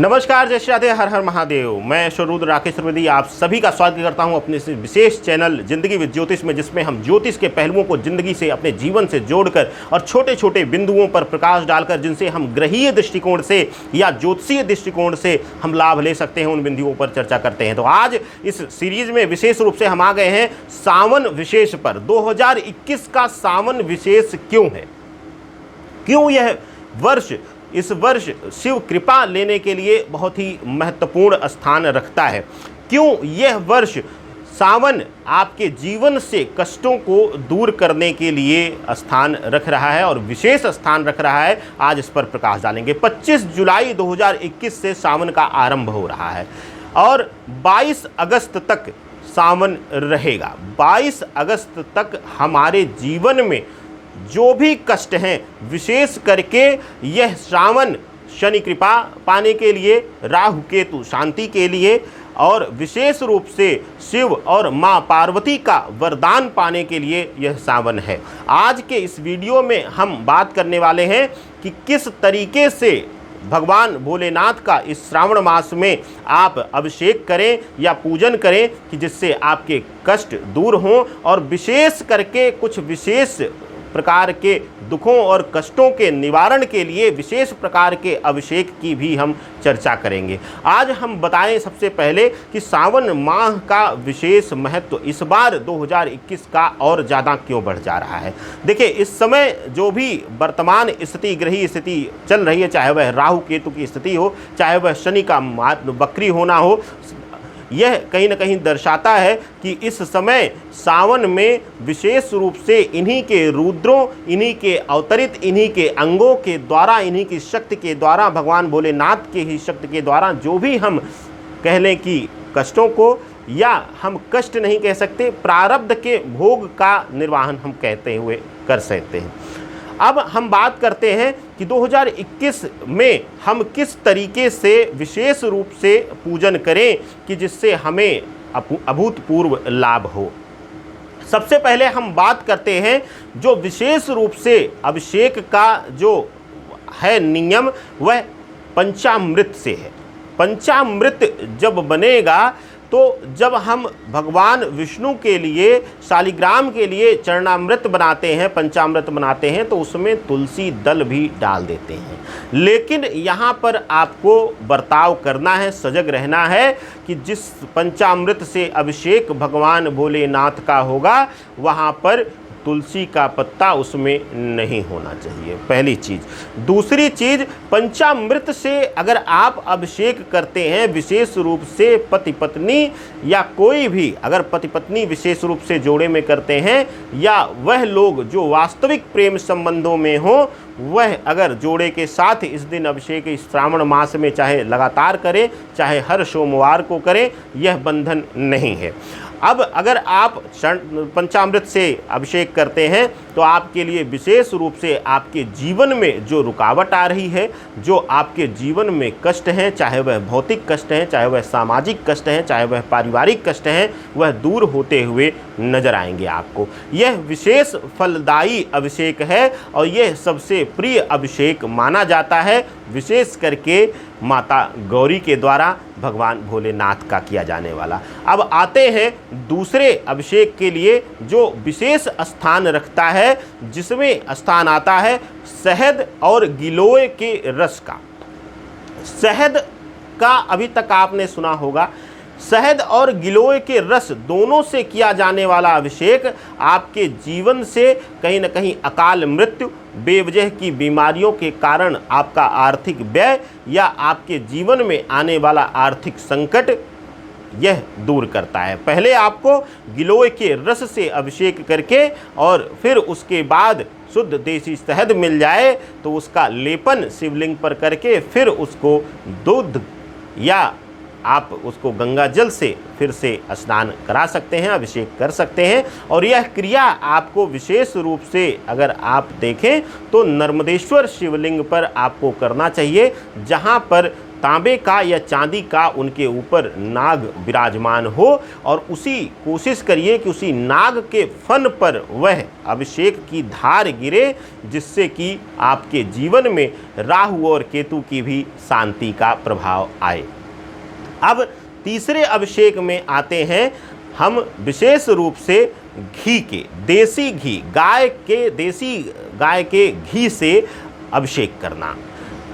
नमस्कार, जय श्री राधे, हर हर महादेव। मैं शरुद्र राकेश त्रिवेदी आप सभी का स्वागत करता हूं अपने इस विशेष चैनल जिंदगी विद ज्योतिष में, जिसमें हम ज्योतिष के पहलुओं को जिंदगी से, अपने जीवन से जोड़कर और छोटे छोटे बिंदुओं पर प्रकाश डालकर जिनसे हम ग्रहीय दृष्टिकोण से या ज्योतिषीय दृष्टिकोण से हम लाभ ले सकते हैं, उन बिंदुओं पर चर्चा करते हैं। तो आज इस सीरीज में विशेष रूप से हम आ गए हैं सावन विशेष पर। 2021 का सावन विशेष क्यों है, क्यों यह वर्ष इस वर्ष शिव कृपा लेने के लिए बहुत ही महत्वपूर्ण स्थान रखता है, क्यों यह वर्ष सावन आपके जीवन से कष्टों को दूर करने के लिए स्थान रख रहा है और विशेष स्थान रख रहा है, आज इस पर प्रकाश डालेंगे। 25 जुलाई 2021 से सावन का आरंभ हो रहा है और 22 अगस्त तक सावन रहेगा। 22 अगस्त तक हमारे जीवन में जो भी कष्ट हैं, विशेष करके यह श्रावण शनि कृपा पाने के लिए, राहु केतु शांति के लिए और विशेष रूप से शिव और माँ पार्वती का वरदान पाने के लिए यह सावन है। आज के इस वीडियो में हम बात करने वाले हैं कि किस तरीके से भगवान भोलेनाथ का इस श्रावण मास में आप अभिषेक करें या पूजन करें कि जिससे आपके कष्ट दूर हों और विशेष करके कुछ विशेष प्रकार के दुखों और कष्टों के निवारण के लिए विशेष प्रकार के अभिषेक की भी हम चर्चा करेंगे। आज हम बताएं सबसे पहले कि सावन माह का विशेष महत्व इस बार 2021 का और ज़्यादा क्यों बढ़ जा रहा है। देखिए, इस समय जो भी वर्तमान स्थिति, ग्रही स्थिति चल रही है, चाहे वह राहु केतु की स्थिति हो, चाहे वह शनि का वक्री होना हो, यह कहीं न कहीं दर्शाता है कि इस समय सावन में विशेष रूप से इन्हीं के रुद्रों, इन्हीं के अवतरित, इन्हीं के अंगों के द्वारा, इन्हीं की शक्ति के द्वारा, भगवान भोलेनाथ के ही शक्ति के द्वारा जो भी हम कह लें कि कष्टों को, या हम कष्ट नहीं कह सकते, प्रारब्ध के भोग का निर्वाहन हम कहते हुए कर सकते हैं। अब हम बात करते हैं कि 2021 में हम किस तरीके से विशेष रूप से पूजन करें कि जिससे हमें अभूतपूर्व लाभ हो। सबसे पहले हम बात करते हैं जो विशेष रूप से अभिषेक का जो है नियम, वह पंचामृत से है। पंचामृत जब बनेगा तो जब हम भगवान विष्णु के लिए, शालिग्राम के लिए चरणामृत बनाते हैं, पंचामृत बनाते हैं, तो उसमें तुलसी दल भी डाल देते हैं। लेकिन यहाँ पर आपको बर्ताव करना है, सजग रहना है कि जिस पंचामृत से अभिषेक भगवान भोलेनाथ का होगा वहाँ पर तुलसी का पत्ता उसमें नहीं होना चाहिए, पहली चीज़। दूसरी चीज़, पंचामृत से अगर आप अभिषेक करते हैं, विशेष रूप से पति पत्नी या कोई भी, अगर पति पत्नी विशेष रूप से जोड़े में करते हैं या वह लोग जो वास्तविक प्रेम संबंधों में हो, वह अगर जोड़े के साथ इस दिन अभिषेक इस श्रावण मास में चाहे लगातार करें, चाहे हर सोमवार को करें, यह बंधन नहीं है। अब अगर आप पंचामृत से अभिषेक करते हैं तो आपके लिए विशेष रूप से आपके जीवन में जो रुकावट आ रही है, जो आपके जीवन में कष्ट हैं, चाहे वह भौतिक कष्ट हैं, चाहे वह सामाजिक कष्ट हैं, चाहे वह पारिवारिक कष्ट हैं, वह दूर होते हुए नजर आएंगे आपको। यह विशेष फलदायी अभिषेक है और यह सबसे प्रिय अभिषेक माना जाता है, विशेष करके माता गौरी के द्वारा भगवान भोलेनाथ का किया जाने वाला। अब आते हैं दूसरे अभिषेक के लिए जो विशेष स्थान रखता है, जिसमें स्थान आता है शहद और गिलोय के रस का। शहद का अभी तक आपने सुना होगा, शहद और गिलोय के रस दोनों से किया जाने वाला अभिषेक आपके जीवन से कहीं न कहीं अकाल मृत्यु, बेवजह की बीमारियों के कारण आपका आर्थिक व्यय या आपके जीवन में आने वाला आर्थिक संकट, यह दूर करता है। पहले आपको गिलोय के रस से अभिषेक करके और फिर उसके बाद शुद्ध देसी शहद मिल जाए तो उसका लेपन शिवलिंग पर करके फिर उसको दूध या आप उसको गंगा जल से फिर से स्नान करा सकते हैं, अभिषेक कर सकते हैं। और यह क्रिया आपको विशेष रूप से अगर आप देखें तो नर्मदेश्वर शिवलिंग पर आपको करना चाहिए, जहां पर तांबे का या चांदी का उनके ऊपर नाग विराजमान हो, और उसी कोशिश करिए कि उसी नाग के फन पर वह अभिषेक की धार गिरे, जिससे कि आपके जीवन में राहु और केतु की भी शांति का प्रभाव आए। अब तीसरे अभिषेक में आते हैं हम विशेष रूप से घी के, देसी घी, देसी गाय के घी से अभिषेक करना।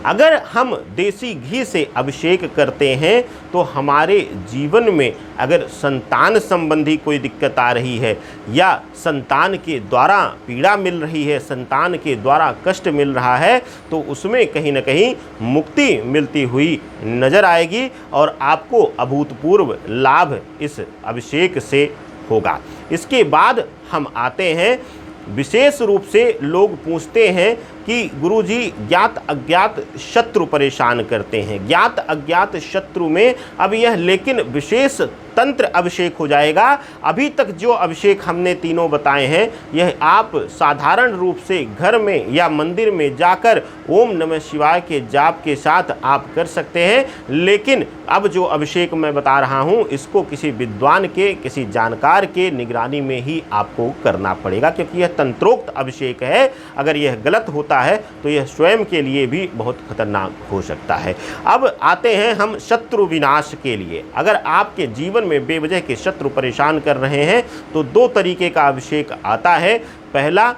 अगर हम देसी घी से अभिषेक करते हैं तो हमारे जीवन में अगर संतान संबंधी कोई दिक्कत आ रही है, या संतान के द्वारा पीड़ा मिल रही है, संतान के द्वारा कष्ट मिल रहा है, तो उसमें कहीं ना कहीं मुक्ति मिलती हुई नजर आएगी और आपको अभूतपूर्व लाभ इस अभिषेक से होगा। इसके बाद हम आते हैं, विशेष रूप से लोग पूछते हैं कि गुरुजी ज्ञात अज्ञात शत्रु परेशान करते हैं, ज्ञात अज्ञात शत्रु में अब यह लेकिन विशेष तंत्र अभिषेक हो जाएगा। अभी तक जो अभिषेक हमने तीनों बताए हैं यह आप साधारण रूप से घर में या मंदिर में जाकर ओम नमः शिवाय के जाप के साथ आप कर सकते हैं, लेकिन अब जो अभिषेक मैं बता रहा हूं इसको किसी विद्वान के, किसी जानकार के निगरानी में ही आपको करना पड़ेगा, क्योंकि यह तंत्रोक्त अभिषेक है। अगर यह गलत होता है तो यह स्वयं के लिए भी बहुत खतरनाक हो सकता है। अब आते हैं हम शत्रु विनाश के लिए। अगर आपके जीवन में बेवजह के शत्रु परेशान कर रहे हैं तो दो तरीके का अभिषेक आता है। पहला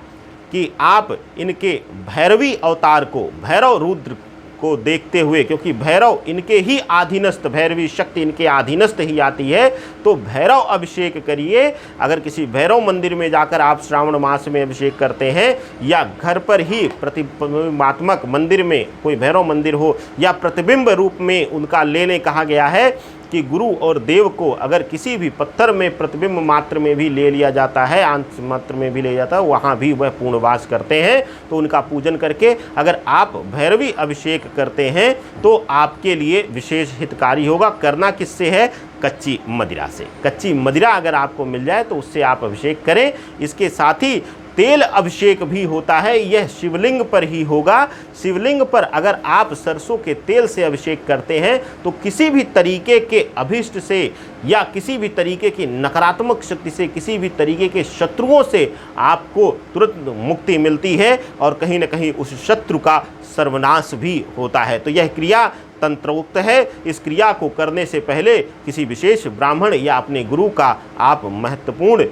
कि आप इनके भैरवी अवतार को, भैरव रुद्र को देखते हुए, क्योंकि भैरव इनके ही अधीनस्थ, भैरवी शक्ति इनके अधीनस्थ ही आती है, तो भैरव अभिषेक करिए। अगर किसी भैरव मंदिर में जाकर आप श्रावण मास में अभिषेक करते हैं, या घर पर ही प्रतिबिंबात्मक मंदिर में कोई भैरव मंदिर हो, या प्रतिबिंब रूप में उनका लेने कहा गया है कि गुरु और देव को अगर किसी भी पत्थर में प्रतिबिंब मात्र में भी ले लिया जाता है, अंश मात्र में भी ले जाता है, वहाँ भी वह पूर्णवास करते हैं। तो उनका पूजन करके अगर आप भैरवी अभिषेक करते हैं तो आपके लिए विशेष हितकारी होगा। करना किससे है? कच्ची मदिरा से। कच्ची मदिरा अगर आपको मिल जाए तो उससे आप अभिषेक करें। इसके साथ ही तेल अभिषेक भी होता है, यह शिवलिंग पर ही होगा। शिवलिंग पर अगर आप सरसों के तेल से अभिषेक करते हैं तो किसी भी तरीके के अभिष्ट से या किसी भी तरीके की नकारात्मक शक्ति से, किसी भी तरीके के शत्रुओं से आपको तुरंत मुक्ति मिलती है और कहीं न कहीं उस शत्रु का सर्वनाश भी होता है। तो यह क्रिया तंत्रोक्त है। इस क्रिया को करने से पहले किसी विशेष ब्राह्मण या अपने गुरु का आप महत्वपूर्ण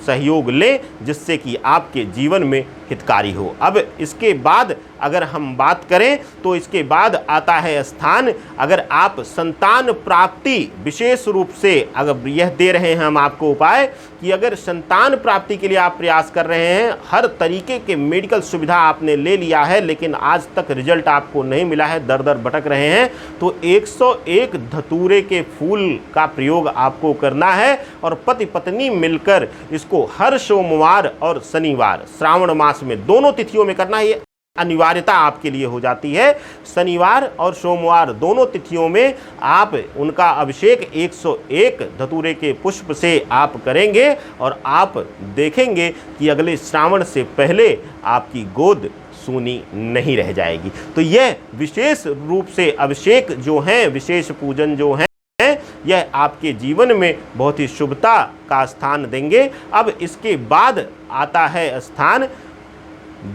सहयोग लें, जिससे कि आपके जीवन में हितकारी हो। अब इसके बाद अगर हम बात करें तो इसके बाद आता है स्थान। अगर आप संतान प्राप्ति विशेष रूप से अगर यह दे रहे हैं हम आपको उपाय कि अगर संतान प्राप्ति के लिए आप प्रयास कर रहे हैं, हर तरीके के मेडिकल सुविधा आपने ले लिया है लेकिन आज तक रिजल्ट आपको नहीं मिला है, दर दर भटक रहे हैं, तो 101 धतूरे के फूल का प्रयोग आपको करना है और पति पत्नी मिलकर इसको हर सोमवार और शनिवार श्रावण मास में दोनों तिथियों में करना है। अनिवार्यता आपके लिए हो जाती है। शनिवार और सोमवार दोनों तिथियों में आप उनका अभिषेक 101 धतूरे के पुष्प से आप करेंगे और आप देखेंगे कि अगले श्रावण से पहले आपकी गोद सूनी नहीं रह जाएगी। तो यह विशेष रूप से अभिषेक जो हैं, विशेष पूजन जो हैं, यह आपके जीवन में बहुत ही शुभता का स्थान देंगे। अब इसके बाद आता है स्थान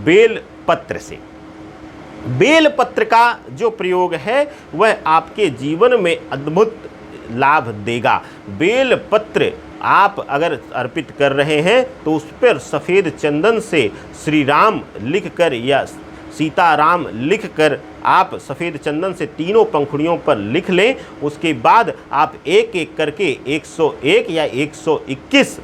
बेल पत्र से। बेल पत्र का जो प्रयोग है वह आपके जीवन में अद्भुत लाभ देगा। बेल पत्र आप अगर अर्पित कर रहे हैं तो उस पर सफ़ेद चंदन से श्री राम लिखकर या सीताराम लिखकर आप सफ़ेद चंदन से तीनों पंखुड़ियों पर लिख लें। उसके बाद आप एक एक करके 101 या 121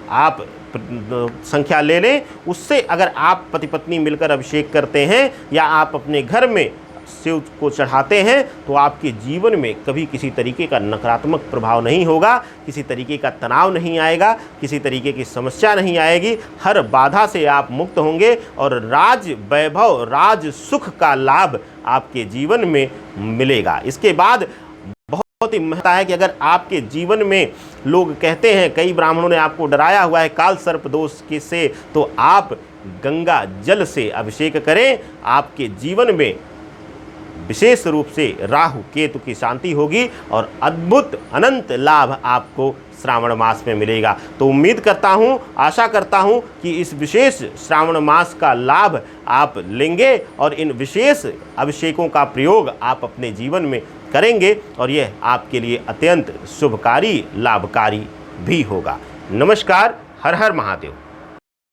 आप संख्या ले लें। उससे अगर आप पति पत्नी मिलकर अभिषेक करते हैं या आप अपने घर में शिव को चढ़ाते हैं तो आपके जीवन में कभी किसी तरीके का नकारात्मक प्रभाव नहीं होगा, किसी तरीके का तनाव नहीं आएगा, किसी तरीके की समस्या नहीं आएगी। हर बाधा से आप मुक्त होंगे और राज वैभव, राज सुख का लाभ आपके जीवन में मिलेगा। इसके बाद बहुत ही महत्व है कि अगर आपके जीवन में लोग कहते हैं, कई ब्राह्मणों ने आपको डराया हुआ है काल सर्प दोष के से, तो आप गंगा जल से अभिषेक करें। आपके जीवन में विशेष रूप से राहु केतु की शांति होगी और अद्भुत अनंत लाभ आपको श्रावण मास में मिलेगा। तो उम्मीद करता हूँ, आशा करता हूँ कि इस विशेष श्रावण मास का लाभ आप लेंगे और इन विशेष अभिषेकों का प्रयोग आप अपने जीवन में करेंगे और यह आपके लिए अत्यंत शुभकारी लाभकारी भी होगा। नमस्कार। हर हर महादेव।